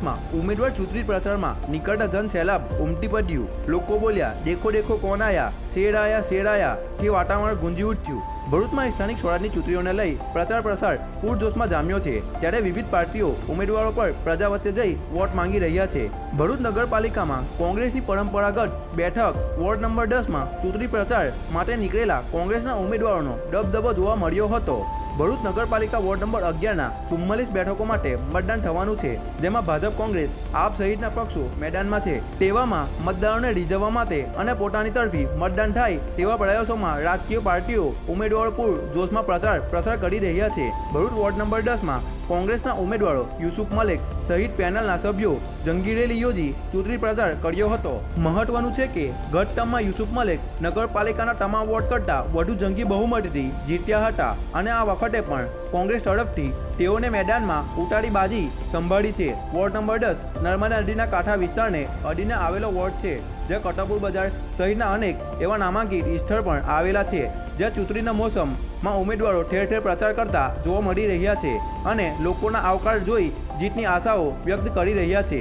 માં ઉમેદવાર ચૂંટણી પ્રચારમાં નીકળતા જન સૈલાબ ઉમટી પડ્યું। લોકો બોલ્યા, દેખો દેખો કોણ આયા, શેર આયા કે વાતાવરણ ગુંજી ઉઠ્યું। ભરૂચમાં સ્થાનિક સ્વરાજની ચૂંટણીઓને લઈ પ્રચાર પ્રસાર પૂરજોશમાં જામ્યો છે, ત્યારે વિવિધ પાર્ટીઓ ઉમેદવારો પર પ્રજા વચ્ચે જઈ વોટ માંગી રહ્યા છે। ભરૂચ નગરપાલિકામાં કોંગ્રેસની પરંપરાગત બેઠક વોર્ડ નંબર 10માં ચૂંટણી પ્રચાર માટે નીકળેલા કોંગ્રેસના ઉમેદવારોનો દબદબો જોવા મળ્યો હતો। ભરૂચ નગરપાલિકા વોર્ડ નંબર 11ના 44 બેઠકો માટે મતદાન થવાનું છે, જેમાં ભાજપ, કોંગ્રેસ, આપ સહિતના પક્ષો મેદાનમાં છે। તેવામાં મતદારોને રીઝવવા માટે અને પોતાની તરફી મતદાન થાય તેવા પ્રયાસોમાં રાજકીય પાર્ટીઓ ઉમેદવારો પૂર જોશમાં પ્રસાર કરી રહ્યા છે। ભરૂચ વોર્ડ નંબર 10માં કોંગ્રેસના ઉમેદવારો યુસુફ મલેક સહિત પેનલના સભ્યો જંગી રેલી યોજી ચૂંટણી પ્રચાર કર્યો હતો। મહત્વનું છે કે ગત ટર્મમાં યુસુફ મલેક નગરપાલિકાના તમામ વોર્ડ કરતાં વધુ જંગી બહુમતીથી જીત્યા હતા અને આ વખતે પણ કોંગ્રેસ તરફથી તેઓને મેદાનમાં ઉતારી બાજી સંભાળી છે। વોર્ડ નંબર 10 નર્મદા નદીના કાંઠા વિસ્તારને અડીને આવેલો વોર્ડ છે, જે કટકપુર બજાર સહિતના અનેક એવા નામાંકિત સ્થળ પણ આવેલા છે, જ્યાં ચૂંટણીના મોસમમાં ઉમેદવારો ઠેર ઠેર પ્રચાર કરતા જોવા મળી રહ્યા છે અને લોકોના આવકાર જોઈ જીતની આશાઓ વ્યક્ત કરી રહ્યા છે।